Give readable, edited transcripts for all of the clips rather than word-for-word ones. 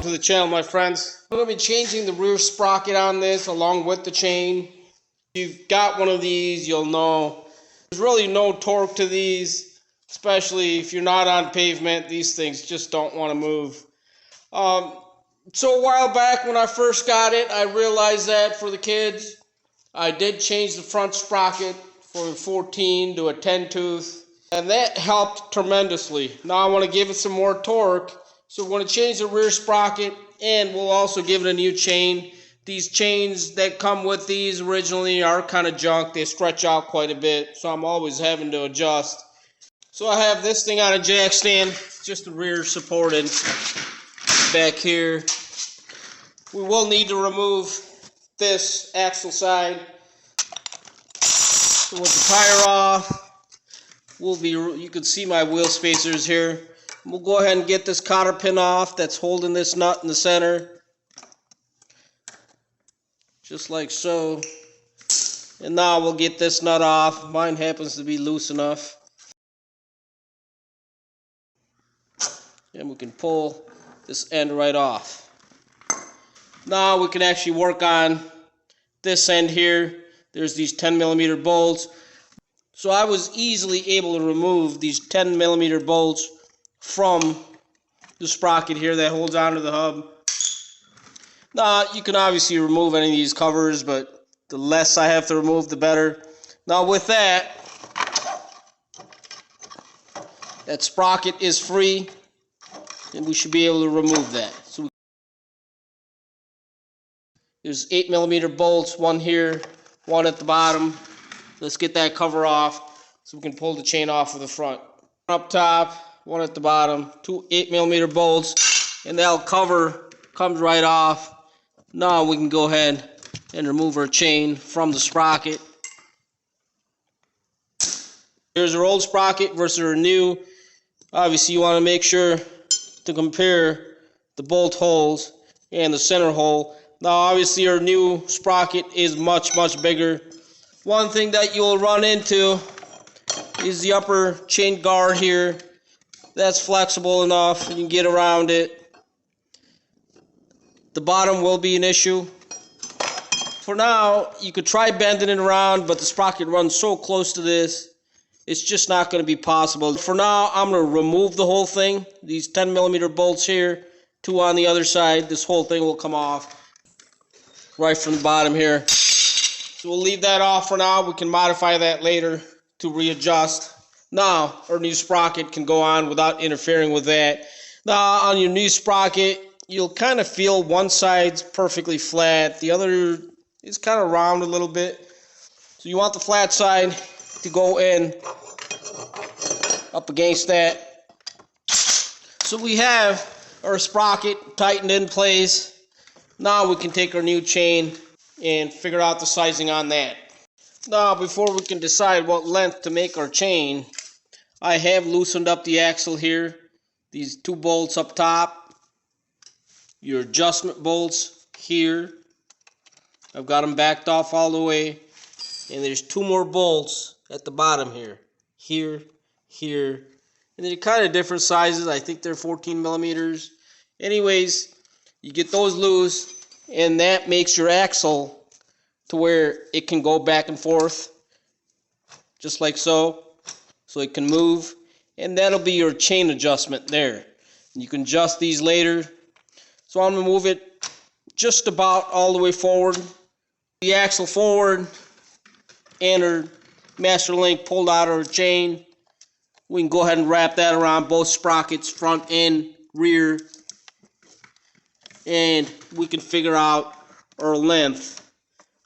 To the channel, my friends. I'm going to be changing the rear sprocket on this along with the chain. If you've got one of these, you'll know there's really no torque to these, especially if you're not on pavement. These things just don't want to move. So a while back when I first got it, I realized that for the kids, I did change the front sprocket from a 14 to a 10 tooth, and that helped tremendously. Now I want to give it some more torque, so we're going to change the rear sprocket, and we'll also give it a new chain. These chains that come with these originally are kind of junk. They stretch out quite a bit, so I'm always having to adjust. So I have this thing on a jack stand, just the rear supported back here. We will need to remove this axle side. So with the tire off, you can see my wheel spacers here. We'll go ahead and get this cotter pin off that's holding this nut in the center. Just like so. And now we'll get this nut off. Mine happens to be loose enough. And we can pull this end right off. Now we can actually work on this end here. There's these 10mm bolts. So I was easily able to remove these 10mm bolts from the sprocket here that holds onto the hub. Now you can obviously remove any of these covers, but the less I have to remove, the better. Now with that sprocket is free, and we should be able to remove that. So there's 8mm bolts, one here, one at the bottom. Let's get that cover off so we can pull the chain off of the front. Up top, one at the bottom, two 8mm bolts, and that cover comes right off. Now we can go ahead and remove our chain from the sprocket. Here's our old sprocket versus our new. Obviously you want to make sure to compare the bolt holes and the center hole. Now obviously our new sprocket is much bigger. One thing that you'll run into is the upper chain guard here. That's flexible enough, you can get around it. The bottom will be an issue. For now, you could try bending it around, but the sprocket runs so close to this, it's just not going to be possible. For now, I'm going to remove the whole thing. These 10mm bolts here, two on the other side. This whole thing will come off right from the bottom here. So we'll leave that off for now. We can modify that later to readjust. Now, our new sprocket can go on without interfering with that. Now, on your new sprocket, you'll kind of feel one side's perfectly flat. The other is kind of round a little bit. So you want the flat side to go in up against that. So we have our sprocket tightened in place. Now we can take our new chain and figure out the sizing on that. Now before we can decide what length to make our chain, I have loosened up the axle here. These two bolts up top, your adjustment bolts here, I've got them backed off all the way, and there's two more bolts at the bottom here, here, and they're kind of different sizes. I think they're 14mm. Anyways, you get those loose, and that makes your axle to where it can go back and forth just like so it can move, and that'll be your chain adjustment there. You can adjust these later. So I'm going to move it just about all the way forward, the axle forward, and our master link pulled out of our chain. We can go ahead and wrap that around both sprockets, front and rear, and we can figure out our length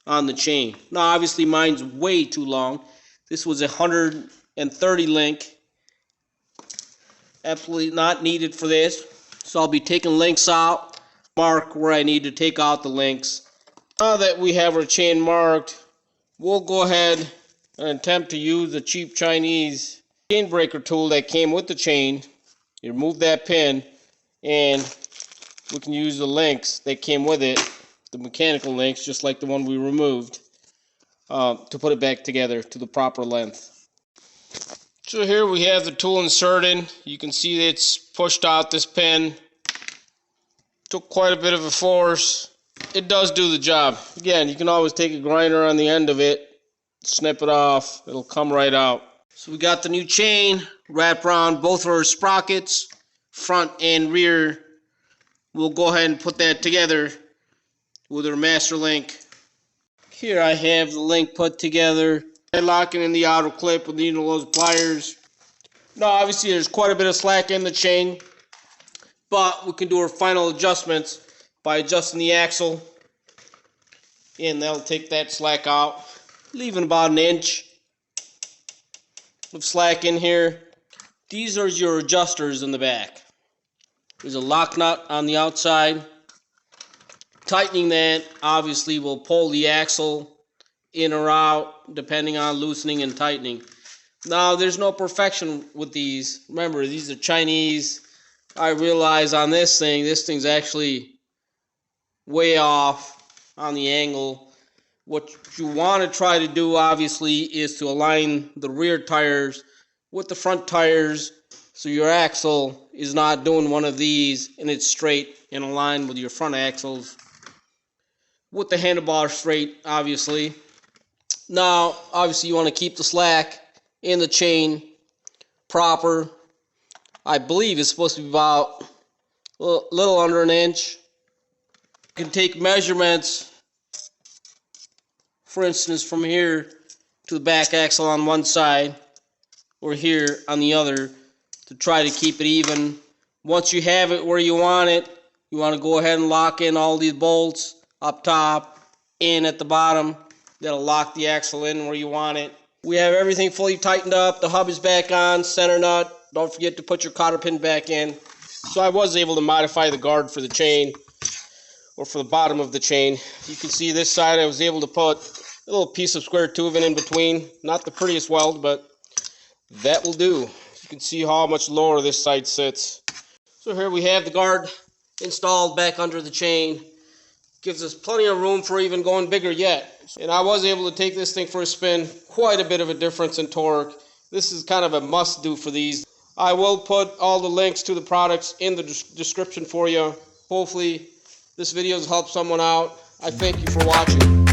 on the chain. Now obviously mine's way too long. This was 130 link. Absolutely not needed for this. So I'll be taking links out, mark where I need to take out the links. Now that we have our chain marked, we'll go ahead and attempt to use the cheap Chinese chain breaker tool that came with the chain. You remove that pin, and we can use the links that came with it, the mechanical links, just like the one we removed, to put it back together to the proper length. So here we have the tool inserted. You can see it's pushed out this pin, Took quite a bit of a force. It does do the job. Again, you can always take a grinder on the end of it, snip it off, it'll come right out. So we got the new chain wrapped around both of our sprockets, front and rear. We'll go ahead and put that together with our master link. Here I have the link put together. And locking in the outer clip with those pliers. Now obviously there's quite a bit of slack in the chain, but we can do our final adjustments by adjusting the axle, and that'll take that slack out, leaving about an inch of slack in here. These are your adjusters in the back. There's a lock nut on the outside. Tightening that obviously will pull the axle in or out depending on loosening and tightening. Now there's no perfection with these. Remember, these are Chinese. I realize on this thing's actually way off on the angle. What you want to try to do obviously is to align the rear tires with the front tires so your axle is not doing one of these and it's straight and aligned with your front axles with the handlebar straight, obviously. Now obviously you want to keep the slack in the chain proper. I believe it's supposed to be about a little under an inch. You can take measurements, for instance, from here to the back axle on one side or here on the other to try to keep it even. Once you have it where you want it, you want to go ahead and lock in all these bolts up top and at the bottom. That'll lock the axle in where you want it. We have everything fully tightened up. The hub is back on, center nut. Don't forget to put your cotter pin back in. So I was able to modify the guard for the chain, or for the bottom of the chain. You can see this side I was able to put a little piece of square tubing in between. Not the prettiest weld, but that will do. You can see how much lower this side sits. So here we have the guard installed back under the chain. Gives us plenty of room for even going bigger yet. And I was able to take this thing for a spin. Quite a bit of a difference in torque. This is kind of a must do for these. I will put all the links to the products in the description for you. Hopefully this video has helped someone out. I thank you for watching.